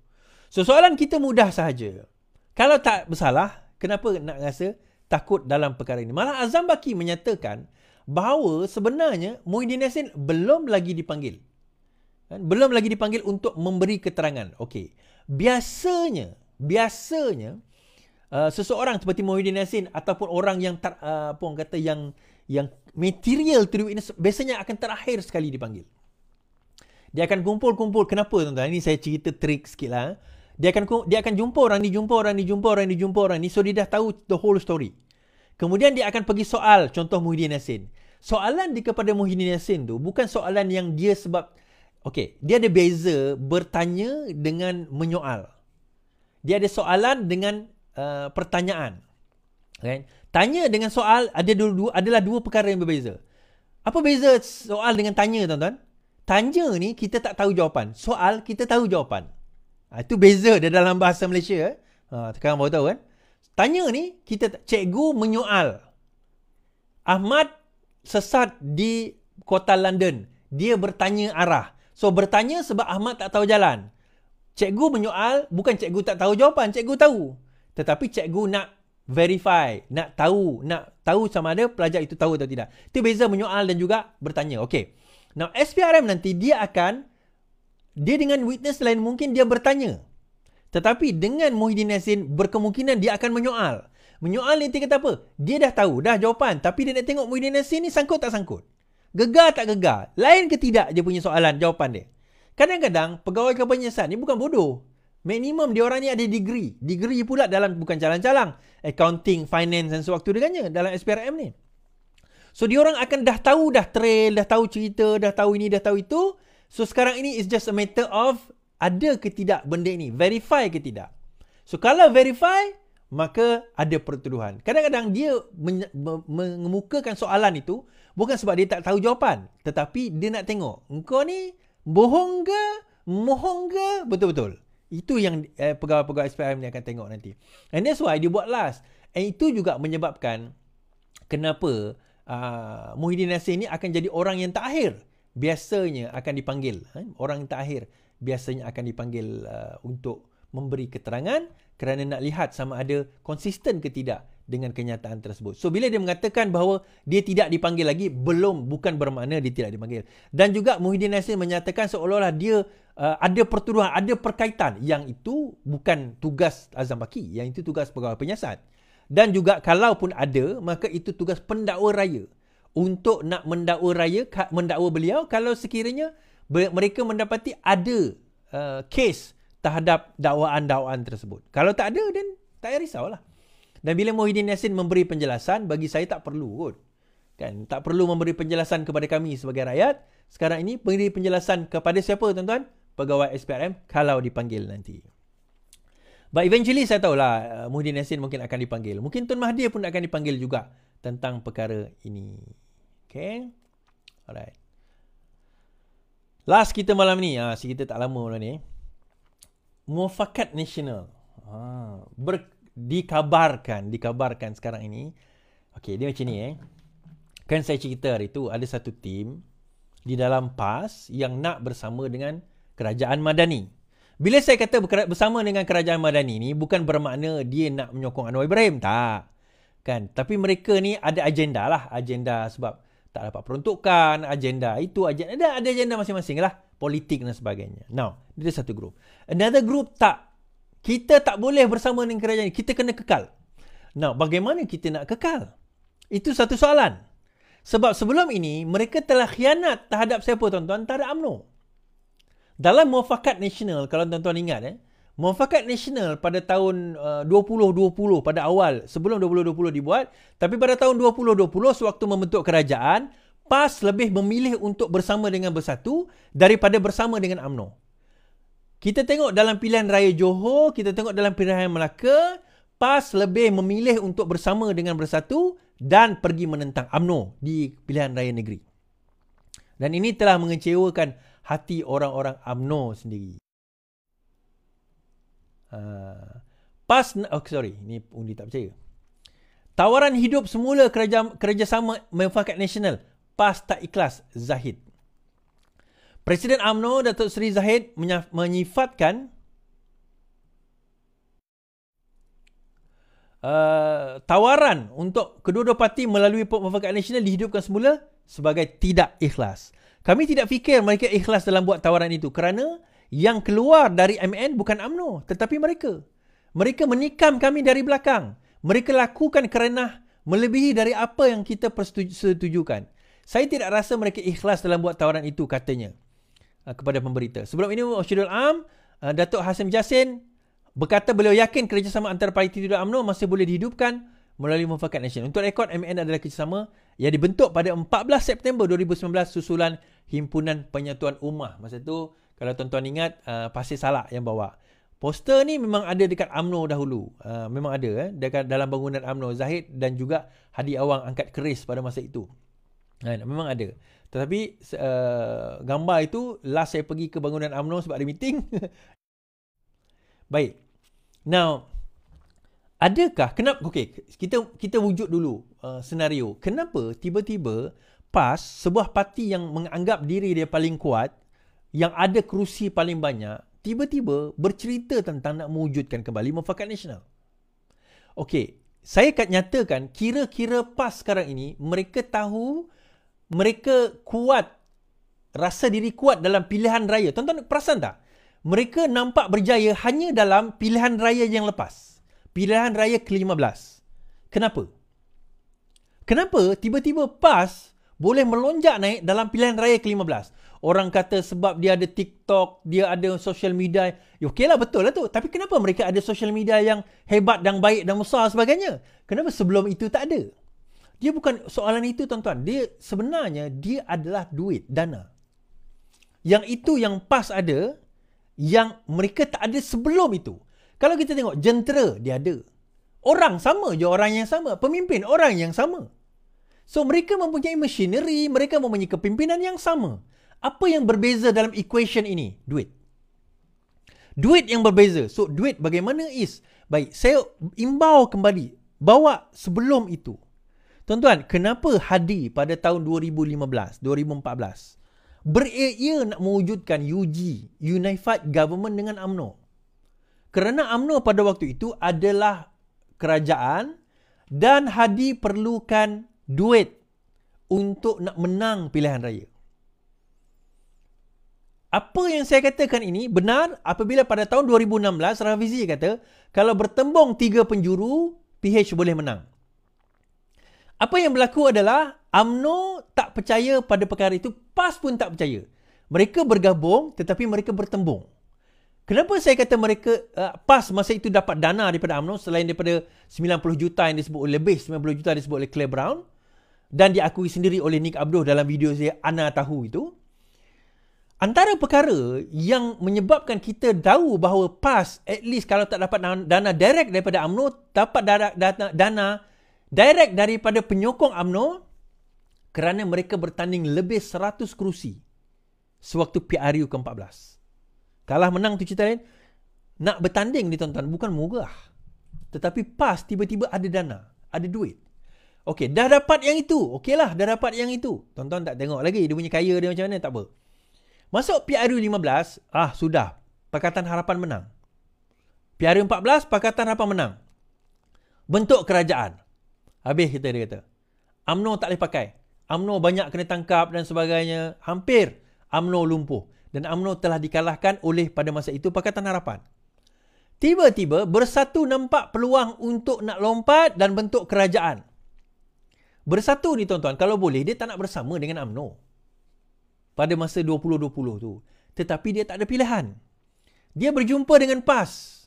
So soalan kita mudah sahaja. Kalau tak bersalah, kenapa nak rasa takut dalam perkara ini? Malah Azam Baki menyatakan bahawa sebenarnya Muhyiddin Yassin belum lagi dipanggil. Belum lagi dipanggil untuk memberi keterangan. Okey. Biasanya seseorang seperti Muhyiddin Yassin ataupun orang yang yang material to the witness biasanya akan terakhir sekali dipanggil. Dia akan kumpul-kumpul. Kenapa tuan-tuan? Ini saya cerita trik sikit lah. Dia akan jumpa orang ni. So dia dah tahu the whole story. Kemudian dia akan pergi soal, contoh Muhyiddin Yassin. Soalan dia kepada Muhyiddin Yassin tu bukan soalan yang dia sebab dia ada beza bertanya dengan menyoal. Dia ada soalan dengan pertanyaan. Right? Tanya dengan soal adalah dua perkara yang berbeza. Apa beza soal dengan tanya, tuan-tuan? Tanya ni kita tak tahu jawapan. Soal kita tahu jawapan. Itu beza dia dalam bahasa Malaysia. Sekarang baru tahu kan? Tanya ni cikgu menyoal. Ahmad sesat di kota London. Dia bertanya arah. So bertanya sebab Ahmad tak tahu jalan. Cikgu menyoal, bukan cikgu tak tahu jawapan, cikgu tahu. Tetapi cikgu nak verify, nak tahu sama ada pelajar itu tahu atau tidak. Itu beza menyoal dan juga bertanya. Okey. Now SPRM nanti dia dengan witness lain mungkin dia bertanya. Tetapi dengan Muhyiddin Yassin berkemungkinan dia akan menyoal. Menyoal ni dia kata apa? Dia dah tahu dah jawapan, tapi dia nak tengok Muhyiddin Yassin ni sangkut tak sangkut. Gegar tak gegar. Lain ke tidak dia punya soalan, jawapan dia. Kadang-kadang pegawai kepenyiasan ni bukan bodoh. Minimum dia orang ni ada degree. Degree pula dalam bukan calang-calang. Accounting, finance dan sewaktu dengannya dalam SPRM ni. So dia orang akan dah tahu dah trail, dah tahu cerita, dah tahu ini, dah tahu itu. So sekarang ini is just a matter of ada ke tidak benda ini. Verify ke tidak. So kalau verify, maka ada pertuduhan. Kadang-kadang dia mengemukakan soalan itu bukan sebab dia tak tahu jawapan. Tetapi dia nak tengok. Engkau ni bohong ke? Mohong ke? Betul-betul. Itu yang pegawai-pegawai SPRM ni akan tengok nanti. And that's why dia buat last. And itu juga menyebabkan kenapa Muhyiddin Yassin ni akan jadi orang yang terakhir. Biasanya akan dipanggil. Orang yang terakhir biasanya akan dipanggil untuk memberi keterangan kerana nak lihat sama ada konsisten ke tidak dengan kenyataan tersebut. So bila dia mengatakan bahawa dia tidak dipanggil lagi, bukan bermakna dia tidak dipanggil. Dan juga Muhyiddin Yassin menyatakan seolah-olah dia ada pertuduhan, ada perkaitan. Yang itu bukan tugas Azam Baki, yang itu tugas pegawai penyiasat. Dan juga kalaupun ada, maka itu tugas pendakwa raya untuk nak mendakwa beliau kalau sekiranya mereka mendapati ada kes terhadap dakwaan-dakwaan tersebut. Kalau tak ada, dan tak payah risaulah. Dan bila Muhyiddin Yassin memberi penjelasan, bagi saya tak perlu kot. Kan? Tak perlu memberi penjelasan kepada kami sebagai rakyat. Sekarang ini beri penjelasan kepada siapa, tuan-tuan? Pegawai SPRM kalau dipanggil nanti. But eventually saya tahulah Muhyiddin Yassin mungkin akan dipanggil. Mungkin Tun Mahathir pun akan dipanggil juga tentang perkara ini. Okay? Alright. Last kita malam ni. Kita tak lama malam ni. Muafakat Nasional. Dikabarkan sekarang ini. Okey, dia macam ni Kan saya cerita hari tu ada satu tim di dalam PAS yang nak bersama dengan Kerajaan Madani. Bila saya kata bersama dengan Kerajaan Madani ni bukan bermakna dia nak menyokong Anwar Ibrahim, tak. Kan? Tapi mereka ni ada agenda lah, agenda sebab tak dapat peruntukan, agenda itu, ada agenda masing-masing lah, politik dan sebagainya. Now, dia ada satu grup. Another group tak. Kita tak boleh bersama dengan kerajaan ini. Kita kena kekal. Now, bagaimana kita nak kekal? Itu satu soalan. Sebab sebelum ini, mereka telah khianat terhadap siapa tuan-tuan? Terhadap UMNO. Dalam Muafakat Nasional, kalau tuan-tuan ingat, Muafakat Nasional pada tahun 2020, pada awal, sebelum 2020 dibuat, tapi pada tahun 2020, sewaktu membentuk kerajaan, PAS lebih memilih untuk bersama dengan Bersatu daripada bersama dengan UMNO. Kita tengok dalam pilihan raya Johor, kita tengok dalam pilihan raya Melaka, PAS lebih memilih untuk bersama dengan Bersatu dan pergi menentang UMNO di pilihan raya negeri. Dan ini telah mengecewakan hati orang-orang UMNO sendiri. PAS, ini undi tak percaya. Tawaran hidup semula kerjasama Muafakat Nasional, PAS tak ikhlas, Zahid. Presiden UMNO Datuk Seri Zahid menyifatkan tawaran untuk kedua-dua parti melalui Muafakat Nasional dihidupkan semula sebagai tidak ikhlas. Kami tidak fikir mereka ikhlas dalam buat tawaran itu kerana yang keluar dari MN bukan UMNO tetapi mereka. Mereka menikam kami dari belakang. Mereka lakukan kerana melebihi dari apa yang kita persetujukan. Saya tidak rasa mereka ikhlas dalam buat tawaran itu, katanya kepada pemberita. Sebelum ini, Syedul Am Datuk Hasim Jasin berkata beliau yakin kerjasama antara parti dan UMNO masih boleh dihidupkan melalui Muafakat Nasional. Untuk rekod, MN adalah kerjasama yang dibentuk pada 14 September 2019 susulan Himpunan Penyatuan Ummah. Masa itu, kalau tuan-tuan ingat, Pasir Salak yang bawa. Poster ni memang ada dekat UMNO dahulu. Memang ada dekat dalam bangunan UMNO. Zahid dan juga Hadi Awang angkat keris pada masa itu. Memang ada. Tetapi gambar itu last saya pergi ke bangunan UMNO sebab ada meeting. Baik. Now, adakah kita wujud dulu senario. Kenapa tiba-tiba PAS, sebuah parti yang menganggap diri dia paling kuat, yang ada kerusi paling banyak, tiba-tiba bercerita tentang nak mewujudkan kembali Muafakat Nasional. Okey, saya akan nyatakan kira-kira PAS sekarang ini mereka tahu mereka kuat, rasa diri kuat dalam pilihan raya. Tuan-tuan perasan tak? Mereka nampak berjaya hanya dalam pilihan raya yang lepas. Pilihan raya ke-15. Kenapa? Kenapa tiba-tiba PAS boleh melonjak naik dalam pilihan raya ke-15? Orang kata sebab dia ada TikTok, dia ada social media. Okeylah, betul lah tu. Tapi kenapa mereka ada social media yang hebat dan baik dan besar sebagainya? Kenapa sebelum itu tak ada? Dia bukan soalan itu, tuan-tuan. Sebenarnya dia adalah duit, dana. Yang itu yang PAS ada, yang mereka tak ada sebelum itu. Kalau kita tengok jentera, dia ada. Orang sama je, orang yang sama. Pemimpin, orang yang sama. So, mereka mempunyai machinery, mereka mempunyai kepimpinan yang sama. Apa yang berbeza dalam equation ini? Duit. Duit yang berbeza. So, duit bagaimana is? Baik, saya imbau kembali. Bawa sebelum itu. Tuan-tuan, kenapa Hadi pada tahun 2015, 2014 beria nak mewujudkan UG, Unified Government dengan UMNO? Kerana UMNO pada waktu itu adalah kerajaan dan Hadi perlukan duit untuk nak menang pilihan raya. Apa yang saya katakan ini benar apabila pada tahun 2016 Rafizi kata kalau bertembung 3 penjuru, PH boleh menang. Apa yang berlaku adalah UMNO tak percaya pada perkara itu, PAS pun tak percaya. Mereka bergabung tetapi mereka bertembung. Kenapa saya kata mereka PAS masa itu dapat dana daripada UMNO selain daripada 90 juta yang disebut lebih 90 juta disebut oleh Claire Brown dan diakui sendiri oleh Nick Abduh dalam video saya Ana Tahu itu. Antara perkara yang menyebabkan kita tahu bahawa PAS at least kalau tak dapat dana direct daripada UMNO, dapat dana direct daripada penyokong UMNO kerana mereka bertanding lebih 100 kerusi sewaktu PRU ke-14. Kalah menang tu cerita lain. Nak bertanding ni tuan-tuan bukan murah. Tetapi PAS tiba-tiba ada dana, ada duit. Okey, dah dapat yang itu. Okeylah, dah dapat yang itu. Tuan-tuan tak tengok lagi dia punya kaya dia macam mana, tak apa. Masuk PRU 15, sudah. Pakatan Harapan menang. PRU 14, Pakatan Harapan menang. Bentuk kerajaan. Habis dia kata. UMNO tak boleh pakai. UMNO banyak kena tangkap dan sebagainya. Hampir UMNO lumpuh. Dan UMNO telah dikalahkan oleh pada masa itu Pakatan Harapan. Tiba-tiba Bersatu nampak peluang untuk nak lompat dan bentuk kerajaan. Bersatu ni tuan-tuan, kalau boleh dia tak nak bersama dengan UMNO pada masa 2020 tu. Tetapi dia tak ada pilihan. Dia berjumpa dengan PAS.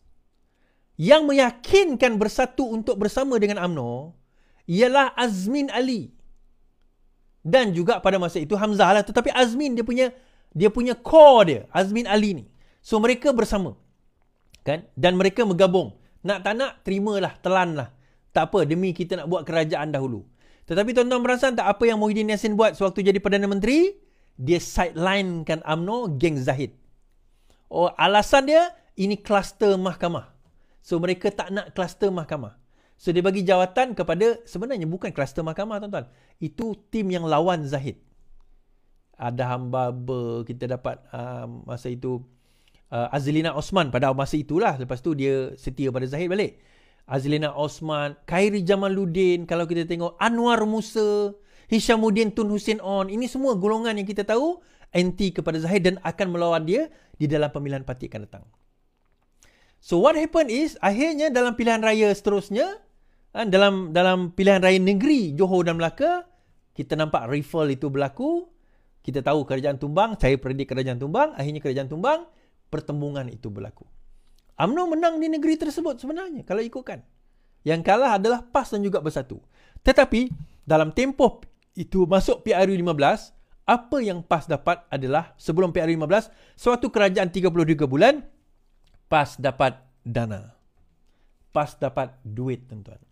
Yang meyakinkan bersatu untuk bersama dengan UMNO ialah Azmin Ali. Dan juga pada masa itu Hamzah lah. Tetapi Azmin dia punya core dia, Azmin Ali ni. So mereka bersama. Kan? Dan mereka bergabung. Nak tak nak, terimalah, telanlah. Tak apa, demi kita nak buat kerajaan dahulu. Tetapi tuan-tuan perasan tak apa yang Muhyiddin Yassin buat sewaktu jadi Perdana Menteri? Dia sidelinekan UMNO, geng Zahid. Oh, alasan dia, ini kluster mahkamah. So, mereka tak nak kluster mahkamah. So, dia bagi jawatan kepada, sebenarnya bukan kluster mahkamah, tuan-tuan. Itu tim yang lawan Zahid. Ada hamba kita dapat masa itu Azlina Osman pada masa itulah. Lepas tu dia setia pada Zahid balik. Azlina Osman, Khairi Jamaluddin, kalau kita tengok Anwar Musa, Hishamuddin Tun Hussein On, ini semua golongan yang kita tahu anti kepada Zahid dan akan melawan dia di dalam pemilihan parti akan datang. So what happened is, akhirnya dalam pilihan raya seterusnya, dalam pilihan raya negeri Johor dan Melaka, kita nampak rival itu berlaku. Kita tahu kerajaan tumbang, saya predik kerajaan tumbang, akhirnya kerajaan tumbang, pertembungan itu berlaku. UMNO menang di negeri tersebut sebenarnya kalau ikutkan. Yang kalah adalah PAS dan juga Bersatu. Tetapi dalam tempoh itu masuk PRU 15, apa yang PAS dapat adalah sebelum PRU 15, suatu kerajaan 33 bulan, PAS dapat dana. PAS dapat duit, tuan-tuan.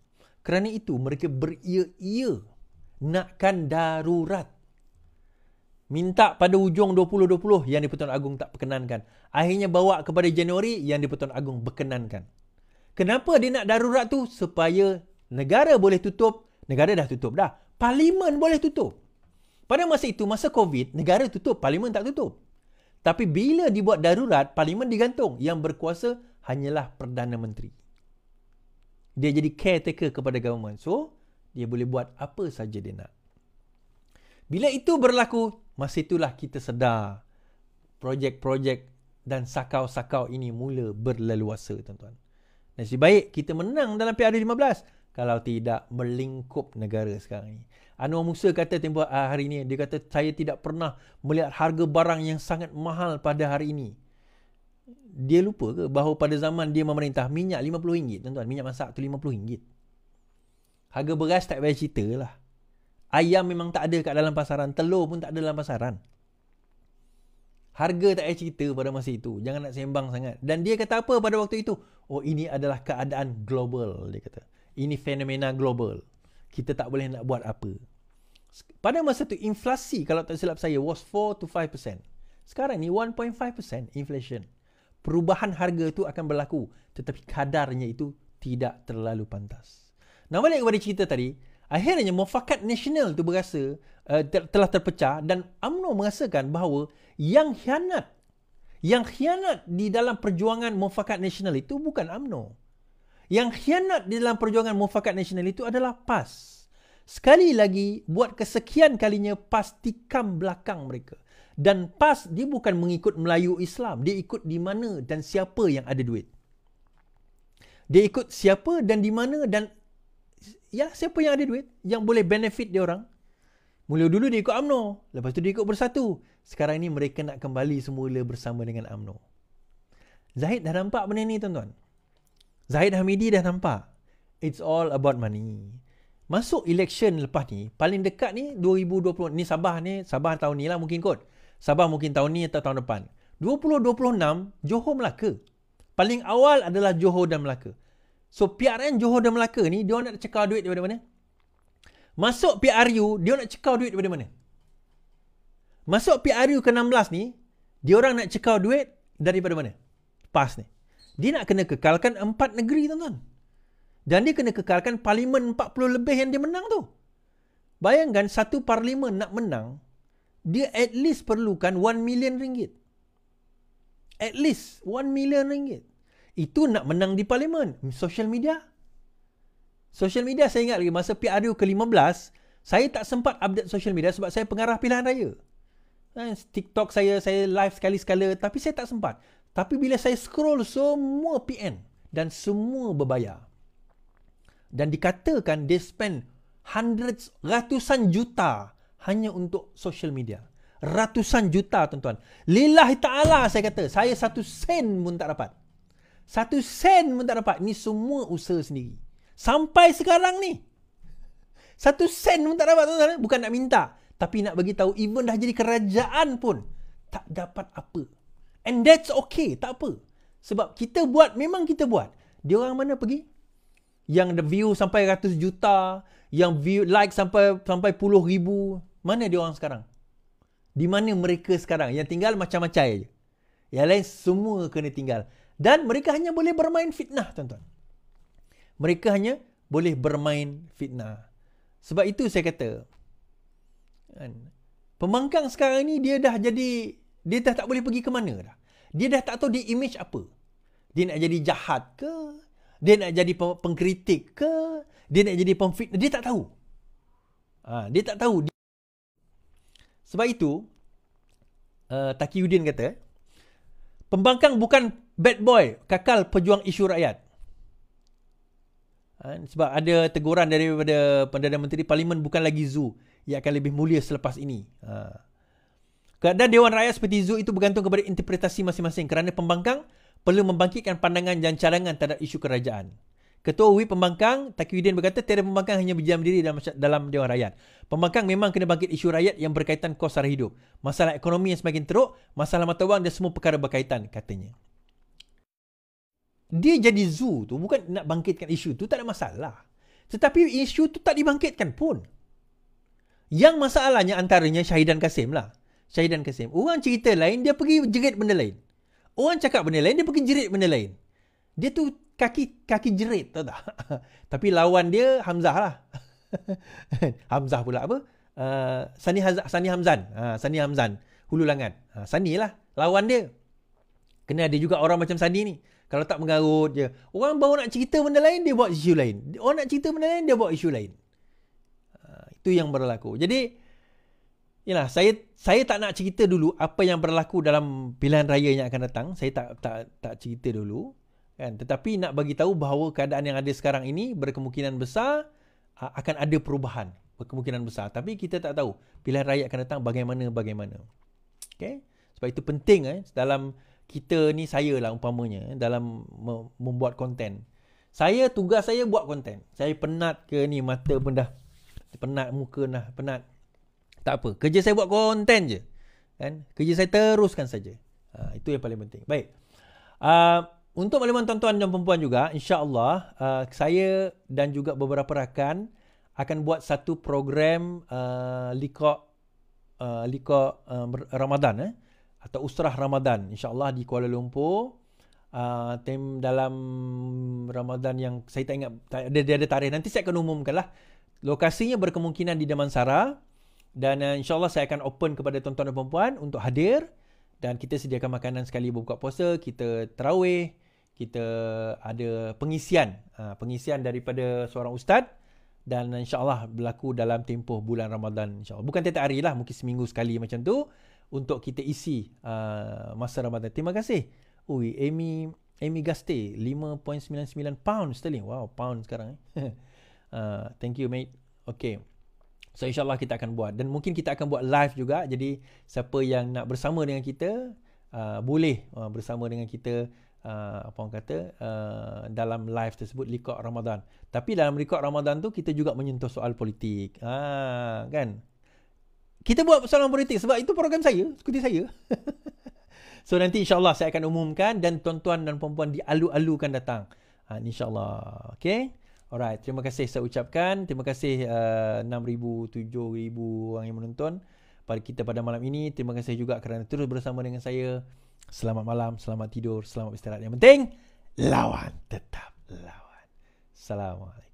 Kerana itu mereka beria-ia nakkan darurat. Minta pada hujung 2020 yang di-Pertuan Agong tak perkenankan. Akhirnya bawa kepada Januari yang di-Pertuan Agong berkenankan. Kenapa dia nak darurat tu? Supaya negara boleh tutup. Negara dah tutup dah. Parlimen boleh tutup. Pada masa itu, masa COVID, negara tutup, parlimen tak tutup. Tapi bila dibuat darurat, parlimen digantung. Yang berkuasa hanyalah Perdana Menteri. Dia jadi caretaker kepada government. So, dia boleh buat apa saja dia nak. Bila itu berlaku, masa itulah kita sedar projek-projek dan sakau-sakau ini mula berleluasa, tuan-tuan. Nasib baik kita menang dalam PRU 15. Kalau tidak, melingkup negara sekarang ini. Anwar Musa kata tempoh hari ini, dia kata saya tidak pernah melihat harga barang yang sangat mahal pada hari ini. Dia lupa ke bahawa pada zaman dia memerintah, minyak RM50, tuan-tuan. Minyak masak tu RM50. Harga beras tak payah cerita lah. Ayam memang tak ada kat dalam pasaran. Telur pun tak ada dalam pasaran. Harga tak payah cerita pada masa itu. Jangan nak sembang sangat. Dan dia kata apa pada waktu itu? Oh, ini adalah keadaan global, dia kata. Ini fenomena global. Kita tak boleh nak buat apa. Pada masa itu, inflasi, kalau tak silap saya, was 4 to 5%. Sekarang ni 1.5% inflation. Perubahan harga itu akan berlaku. Tetapi kadarnya itu tidak terlalu pantas. Nah, balik kepada cerita tadi. Akhirnya mufakat nasional itu berasa telah terpecah dan UMNO merasakan bahawa yang khianat di dalam perjuangan mufakat nasional itu bukan UMNO. Yang khianat di dalam perjuangan mufakat nasional itu adalah PAS. Sekali lagi, buat kesekian kalinya PAS tikam belakang mereka. Dan PAS dia bukan mengikut Melayu Islam. Dia ikut di mana dan siapa yang ada duit. Dia ikut siapa dan di mana dan ya, siapa yang ada duit, yang boleh benefit dia orang. Mula dulu dia ikut UMNO, lepas tu dia ikut Bersatu. Sekarang ni mereka nak kembali semula bersama dengan UMNO. Zahid dah nampak benda ni, tuan-tuan. Zahid Hamidi dah nampak. It's all about money. Masuk election lepas ni, paling dekat ni 2020. Ni Sabah tahun ni lah mungkin kot. Sabah mungkin tahun ni atau tahun depan. 2026, Johor Melaka. Paling awal adalah Johor dan Melaka. So PRN Johor dan Melaka ni, dia nak cekal duit daripada mana? Masuk PRU, dia nak cekal duit daripada mana? Masuk PRU ke-16 ni, dia orang nak cekal duit daripada mana? PAS ni. Dia nak kena kekalkan 4 negeri, tuan-tuan. Dan dia kena kekalkan parlimen 40 lebih yang dia menang tu. Bayangkan satu parlimen nak menang, dia at least perlukan 1 million ringgit. At least 1 million ringgit. Itu nak menang di parlimen. Social media. Social media saya ingat lagi masa PRU ke-15, saya tak sempat update social media sebab saya pengarah pilihan raya. TikTok saya live sekali-sekala, tapi saya tak sempat. Tapi bila saya scroll semua PN dan semua berbayar. Dan dikatakan dia spend ratusan juta hanya untuk social media. Ratusan juta, tuan-tuan. Lillahi ta'ala saya kata, saya 1 sen pun tak dapat. 1 sen pun tak dapat. Ni semua usaha sendiri. Sampai sekarang ni. 1 sen pun tak dapat, tuan-tuan. Bukan nak minta. Tapi nak bagi tahu, even dah jadi kerajaan pun, tak dapat apa. And that's okay, tak apa. Sebab kita buat, memang kita buat. Dia orang mana pergi? Yang the view sampai ratus juta, yang view like sampai puluh ribu. Mana dia orang sekarang? Di mana mereka sekarang? Yang tinggal macam-macam je. Yang lain semua kena tinggal. Dan mereka hanya boleh bermain fitnah, tuan-tuan. Mereka hanya boleh bermain fitnah. Sebab itu saya kata, pembangkang sekarang ni dia dah tak boleh pergi ke mana dah. Dia dah tak tahu dia image apa. Dia nak jadi jahat ke? Dia nak jadi pengkritik ke? Dia nak jadi pemfitnah? Dia tak tahu. Dia tak tahu. Sebab itu, Taqiyuddin kata, pembangkang bukan bad boy, kakal pejuang isu rakyat. Sebab ada teguran daripada Perdana Menteri, Parlimen bukan lagi zoo. Ia akan lebih mulia selepas ini. Keadaan Dewan Rakyat seperti zoo itu bergantung kepada interpretasi masing-masing kerana pembangkang perlu membangkitkan pandangan dan cadangan terhadap isu kerajaan. Ketua UI Pembangkang, Taqiyuddin berkata, tiada pembangkang hanya berdiam diri dalam Dewan Rakyat. Pembangkang memang kena bangkit isu rakyat yang berkaitan kos sara hidup. Masalah ekonomi yang semakin teruk, masalah mata wang dan semua perkara berkaitan, katanya. Dia jadi zoo tu bukan nak bangkitkan isu tu, tak ada masalah. Tetapi isu tu tak dibangkitkan pun. Yang masalahnya antaranya Syahidan Kasim lah. Syahidan Kasim. Orang cerita lain, dia pergi jerit benda lain. Orang cakap benda lain, dia pergi jerit benda lain. Dia tu kaki jerit, tahu tak? Tapi lawan dia Hamzah lah. Hamzah pula apa? Sani Hamzan. Sani Hamzan. Hulu Langan. Sani lah lawan dia. Kena ada juga orang macam Sani ni. Kalau tak mengarut je. Orang baru nak cerita benda lain, dia buat isu lain. Orang nak cerita benda lain, dia buat isu lain. Itu yang berlaku. Jadi, yalah, saya tak nak cerita dulu apa yang berlaku dalam pilihan raya yang akan datang. Saya tak cerita dulu. Kan? Tetapi nak bagi tahu bahawa keadaan yang ada sekarang ini berkemungkinan besar akan ada perubahan. Berkemungkinan besar. Tapi kita tak tahu pilihan raya akan datang bagaimana. Okay? Sebab itu penting dalam kita ni, saya lah umpamanya, dalam membuat konten. Tugas saya buat konten. Saya penat ke ni, mata pun dah penat, muka dah penat. Tak apa. Kerja saya buat konten je. Kan? Kerja saya teruskan saja. Itu yang paling penting. Baik. Untuk makluman tuan-tuan dan perempuan juga, insya-Allah saya dan juga beberapa rakan akan buat satu program liqa Ramadan atau usrah Ramadan, insya-Allah di Kuala Lumpur. Tim dalam Ramadan yang saya tak ingat, dia ada tarikh. Nanti saya akan umumkanlah. Lokasinya berkemungkinan di Damansara dan insya-Allah saya akan open kepada tuan-tuan dan perempuan untuk hadir, dan kita sediakan makanan sekali berbuka puasa, kita tarawih, kita ada pengisian daripada seorang ustaz, dan insya-Allah berlaku dalam tempoh bulan Ramadan, insya-Allah. Bukan tiap hari lah, mungkin seminggu sekali macam tu untuk kita isi masa Ramadan. Terima kasih. Amy Gaste 5.99 pound sterling. Wow, pound sekarang. Thank you mate. Okay. So insyaAllah kita akan buat. Dan mungkin kita akan buat live juga. Jadi siapa yang nak bersama dengan kita, boleh bersama dengan kita, dalam live tersebut, liqa Ramadan. Tapi dalam liqa Ramadan tu kita juga menyentuh soal politik. Kan? Kita buat soalan politik sebab itu program saya, seperti saya. So nanti insyaAllah saya akan umumkan dan tuan-tuan dan perempuan dialu-alukan datang. InsyaAllah. Okay? Alright, terima kasih saya ucapkan. Terima kasih 6,000, 7,000 orang yang menonton pada kita pada malam ini. Terima kasih juga kerana terus bersama dengan saya. Selamat malam, selamat tidur, selamat istirahat. Yang penting, lawan, tetap lawan. Assalamualaikum.